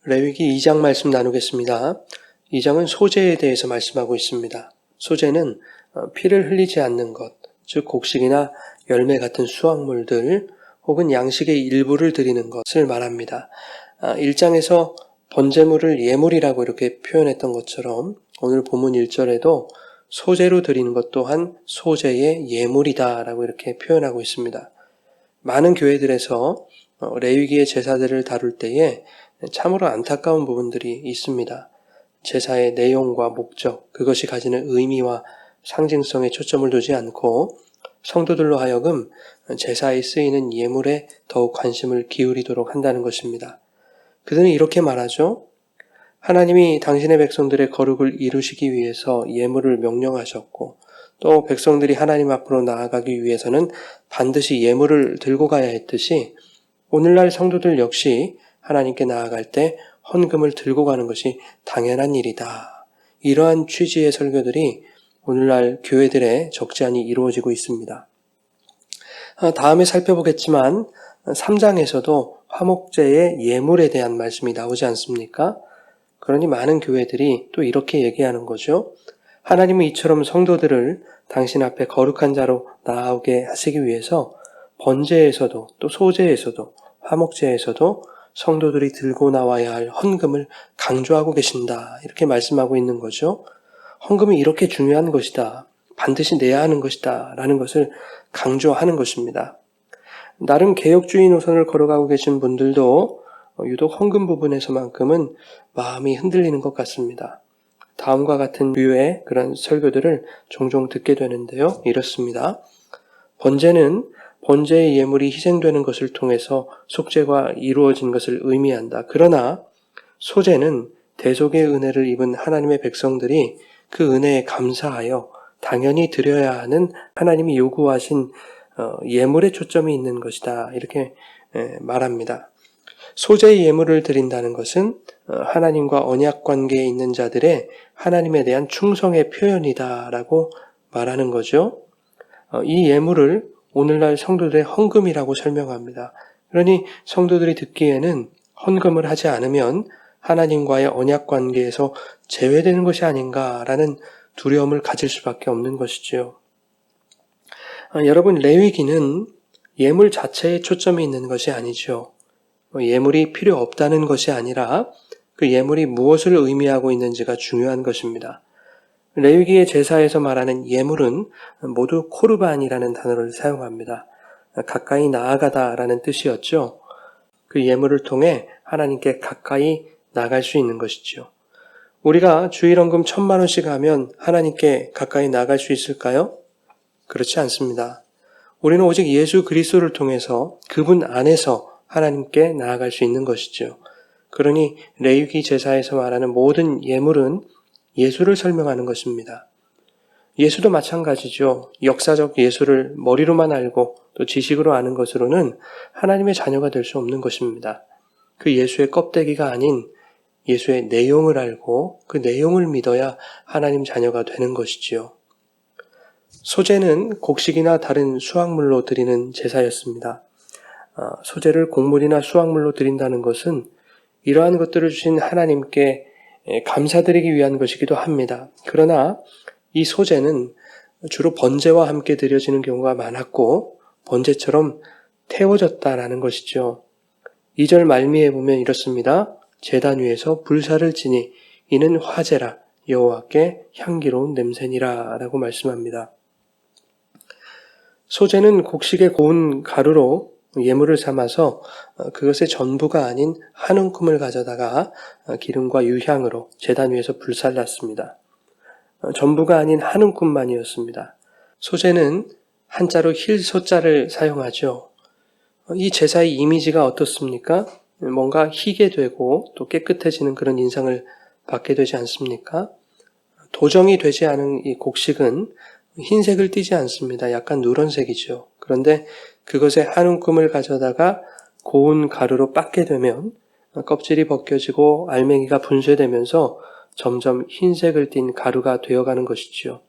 레위기 2장 말씀 나누겠습니다. 2장은 소제에 대해서 말씀하고 있습니다. 소제는 피를 흘리지 않는 것, 즉 곡식이나 열매 같은 수확물들 혹은 양식의 일부를 드리는 것을 말합니다. 1장에서 번제물을 예물이라고 이렇게 표현했던 것처럼 오늘 본문 1절에도 소제로 드리는 것 또한 소제의 예물이다라고 이렇게 표현하고 있습니다. 많은 교회들에서 레위기의 제사들을 다룰 때에 참으로 안타까운 부분들이 있습니다. 제사의 내용과 목적, 그것이 가지는 의미와 상징성에 초점을 두지 않고 성도들로 하여금 제사에 쓰이는 예물에 더욱 관심을 기울이도록 한다는 것입니다. 그들은 이렇게 말하죠. 하나님이 당신의 백성들의 거룩을 이루시기 위해서 예물을 명령하셨고 또 백성들이 하나님 앞으로 나아가기 위해서는 반드시 예물을 들고 가야 했듯이 오늘날 성도들 역시 하나님께 나아갈 때 헌금을 들고 가는 것이 당연한 일이다. 이러한 취지의 설교들이 오늘날 교회들에 적지 않이 이루어지고 있습니다. 다음에 살펴보겠지만 3장에서도 화목제의 예물에 대한 말씀이 나오지 않습니까? 그러니 많은 교회들이 또 이렇게 얘기하는 거죠. 하나님은 이처럼 성도들을 당신 앞에 거룩한 자로 나아오게 하시기 위해서 번제에서도 또 소제에서도 화목제에서도 성도들이 들고 나와야 할 헌금을 강조하고 계신다. 이렇게 말씀하고 있는 거죠. 헌금이 이렇게 중요한 것이다. 반드시 내야 하는 것이다. 라는 것을 강조하는 것입니다. 나름 개혁주의 노선을 걸어가고 계신 분들도 유독 헌금 부분에서만큼은 마음이 흔들리는 것 같습니다. 다음과 같은 류의 그런 설교들을 종종 듣게 되는데요. 이렇습니다. 번제의 예물이 희생되는 것을 통해서 속죄가 이루어진 것을 의미한다. 그러나 소제는 대속의 은혜를 입은 하나님의 백성들이 그 은혜에 감사하여 당연히 드려야 하는 하나님이 요구하신 예물에 초점이 있는 것이다. 이렇게 말합니다. 소제의 예물을 드린다는 것은 하나님과 언약 관계에 있는 자들의 하나님에 대한 충성의 표현이다라고 말하는 거죠. 이 예물을 오늘날 성도들의 헌금이라고 설명합니다. 그러니 성도들이 듣기에는 헌금을 하지 않으면 하나님과의 언약 관계에서 제외되는 것이 아닌가라는 두려움을 가질 수밖에 없는 것이지요. 여러분, 레위기는 예물 자체에 초점이 있는 것이 아니죠. 예물이 필요 없다는 것이 아니라 그 예물이 무엇을 의미하고 있는지가 중요한 것입니다. 레위기의 제사에서 말하는 예물은 모두 코르반이라는 단어를 사용합니다. 가까이 나아가다라는 뜻이었죠. 그 예물을 통해 하나님께 가까이 나갈 수 있는 것이죠. 우리가 주일헌금 1,000만 원씩 하면 하나님께 가까이 나갈 수 있을까요? 그렇지 않습니다. 우리는 오직 예수 그리스도를 통해서 그분 안에서 하나님께 나아갈 수 있는 것이죠. 그러니 레위기 제사에서 말하는 모든 예물은 예수를 설명하는 것입니다. 예수도 마찬가지죠. 역사적 예수를 머리로만 알고 또 지식으로 아는 것으로는 하나님의 자녀가 될 수 없는 것입니다. 그 예수의 껍데기가 아닌 예수의 내용을 알고 그 내용을 믿어야 하나님 자녀가 되는 것이지요. 소제는 곡식이나 다른 수확물로 드리는 제사였습니다. 소제를 곡물이나 수확물로 드린다는 것은 이러한 것들을 주신 하나님께 감사드리기 위한 것이기도 합니다. 그러나 이 소제는 주로 번제와 함께 드려지는 경우가 많았고 번제처럼 태워졌다라는 것이죠. 2절 말미에 보면 이렇습니다. 제단 위에서 불사를 지니 이는 화제라 여호와께 향기로운 냄새니라 라고 말씀합니다. 소제는 곡식의 고운 가루로 예물을 삼아서 그것의 전부가 아닌 한 움큼을 가져다가 기름과 유향으로 제단 위에서 불살랐습니다. 전부가 아닌 한 움큼만이었습니다. 소제는 한자로 힐소자를 사용하죠. 이 제사의 이미지가 어떻습니까? 뭔가 희게 되고 또 깨끗해지는 그런 인상을 받게 되지 않습니까? 도정이 되지 않은 이 곡식은 흰색을 띠지 않습니다. 약간 누런색이죠. 그런데 그것의 한 움큼을 가져다가 고운 가루로 빻게 되면 껍질이 벗겨지고 알맹이가 분쇄되면서 점점 흰색을 띤 가루가 되어가는 것이지요.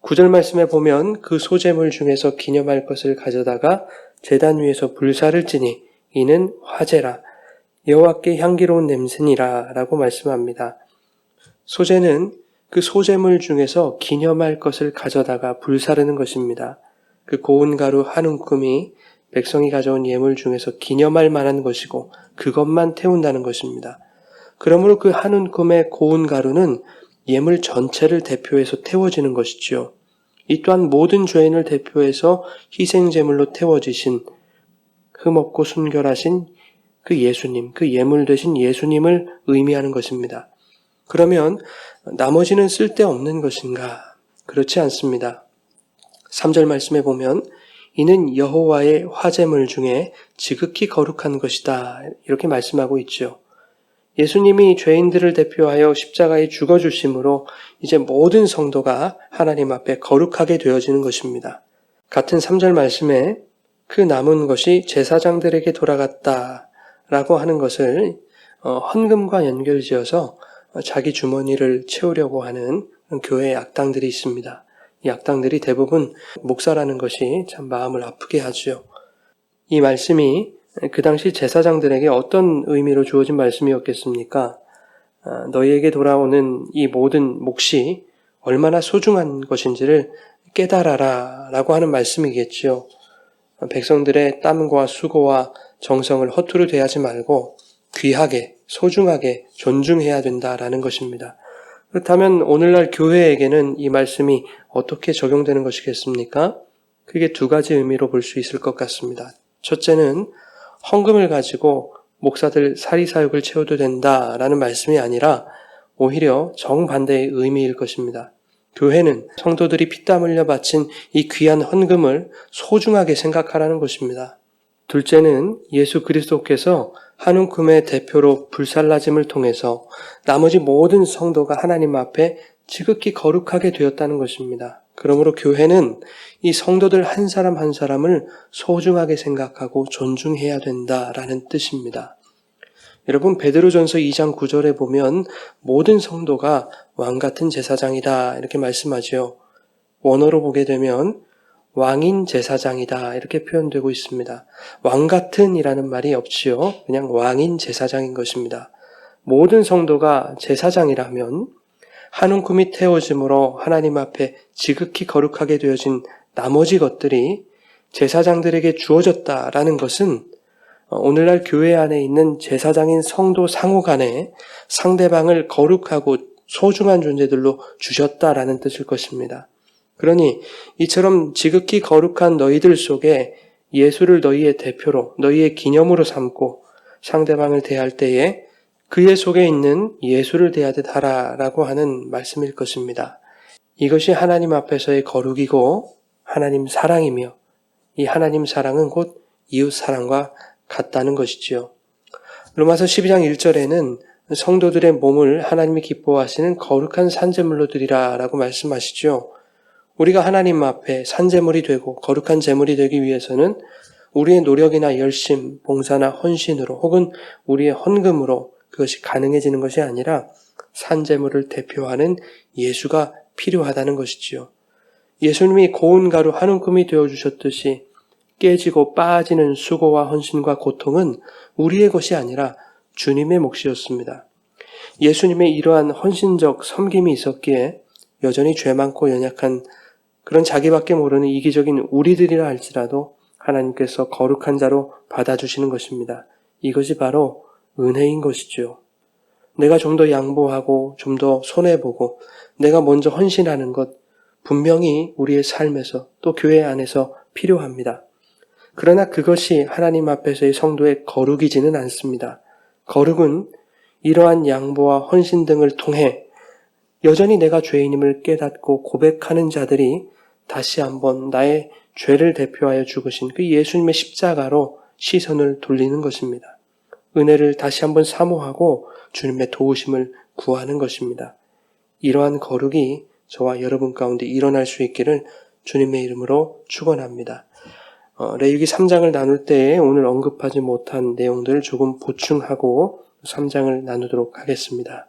9절 말씀에 보면 그 소제물 중에서 기념할 것을 가져다가 제단 위에서 불사를 지니 이는 화제라 여호와께 향기로운 냄새니라 라고 말씀합니다. 소제는 그 소제물 중에서 기념할 것을 가져다가 불사르는 것입니다. 그 고운 가루 한 움큼이 백성이 가져온 예물 중에서 기념할 만한 것이고 그것만 태운다는 것입니다. 그러므로 그 한 움큼의 고운 가루는 예물 전체를 대표해서 태워지는 것이지요. 이 또한 모든 죄인을 대표해서 희생제물로 태워지신 흠없고 순결하신 그 예수님, 그 예물 되신 예수님을 의미하는 것입니다. 그러면 나머지는 쓸데없는 것인가? 그렇지 않습니다. 3절 말씀에 보면 이는 여호와의 화제물 중에 지극히 거룩한 것이다. 이렇게 말씀하고 있죠. 예수님이 죄인들을 대표하여 십자가에 죽어주심으로 이제 모든 성도가 하나님 앞에 거룩하게 되어지는 것입니다. 같은 3절 말씀에 그 남은 것이 제사장들에게 돌아갔다라고 하는 것을 헌금과 연결지어서 자기 주머니를 채우려고 하는 교회의 악당들이 있습니다. 이 악당들이 대부분 목사라는 것이 참 마음을 아프게 하죠. 이 말씀이 그 당시 제사장들에게 어떤 의미로 주어진 말씀이었겠습니까? 너희에게 돌아오는 이 모든 몫이 얼마나 소중한 것인지를 깨달아라 라고 하는 말씀이겠죠. 백성들의 땀과 수고와 정성을 허투루 대하지 말고 귀하게, 소중하게 존중해야 된다라는 것입니다. 그렇다면 오늘날 교회에게는 이 말씀이 어떻게 적용되는 것이겠습니까? 크게 두 가지 의미로 볼 수 있을 것 같습니다. 첫째는 헌금을 가지고 목사들 사리사욕을 채워도 된다라는 말씀이 아니라 오히려 정반대의 의미일 것입니다. 교회는 성도들이 피땀 흘려 바친 이 귀한 헌금을 소중하게 생각하라는 것입니다. 둘째는 예수 그리스도께서 한 움큼의 대표로 불살라짐을 통해서 나머지 모든 성도가 하나님 앞에 지극히 거룩하게 되었다는 것입니다. 그러므로 교회는 이 성도들 한 사람 한 사람을 소중하게 생각하고 존중해야 된다라는 뜻입니다. 여러분 베드로전서 2장 9절에 보면 모든 성도가 왕같은 제사장이다 이렇게 말씀하죠. 원어로 보게 되면 왕인 제사장이다 이렇게 표현되고 있습니다. 왕같은 이라는 말이 없지요. 그냥 왕인 제사장인 것입니다. 모든 성도가 제사장이라면 한 움큼이 태워짐으로 하나님 앞에 지극히 거룩하게 되어진 나머지 것들이 제사장들에게 주어졌다라는 것은 오늘날 교회 안에 있는 제사장인 성도 상호 간에 상대방을 거룩하고 소중한 존재들로 주셨다라는 뜻일 것입니다. 그러니 이처럼 지극히 거룩한 너희들 속에 예수를 너희의 대표로, 너희의 기념으로 삼고 상대방을 대할 때에 그의 속에 있는 예수를 대하듯 하라라고 하는 말씀일 것입니다. 이것이 하나님 앞에서의 거룩이고 하나님 사랑이며 이 하나님 사랑은 곧 이웃 사랑과 같다는 것이지요. 로마서 12장 1절에는 성도들의 몸을 하나님이 기뻐하시는 거룩한 산제물로 드리라 라고 말씀하시죠. 우리가 하나님 앞에 산제물이 되고 거룩한 제물이 되기 위해서는 우리의 노력이나 열심, 봉사나 헌신으로 혹은 우리의 헌금으로 그것이 가능해지는 것이 아니라 산제물을 대표하는 예수가 필요하다는 것이지요. 예수님이 고운 가루 한 움큼이 되어주셨듯이 깨지고 빠지는 수고와 헌신과 고통은 우리의 것이 아니라 주님의 몫이었습니다. 예수님의 이러한 헌신적 섬김이 있었기에 여전히 죄 많고 연약한 그런 자기밖에 모르는 이기적인 우리들이라 할지라도 하나님께서 거룩한 자로 받아주시는 것입니다. 이것이 바로 은혜인 것이죠. 내가 좀 더 양보하고 좀 더 손해보고 내가 먼저 헌신하는 것 분명히 우리의 삶에서 또 교회 안에서 필요합니다. 그러나 그것이 하나님 앞에서의 성도의 거룩이지는 않습니다. 거룩은 이러한 양보와 헌신 등을 통해 여전히 내가 죄인임을 깨닫고 고백하는 자들이 다시 한번 나의 죄를 대표하여 죽으신 그 예수님의 십자가로 시선을 돌리는 것입니다. 은혜를 다시 한번 사모하고 주님의 도우심을 구하는 것입니다. 이러한 거룩이 저와 여러분 가운데 일어날 수 있기를 주님의 이름으로 축원합니다. 레위기 3장을 나눌 때에 오늘 언급하지 못한 내용들을 조금 보충하고 3장을 나누도록 하겠습니다.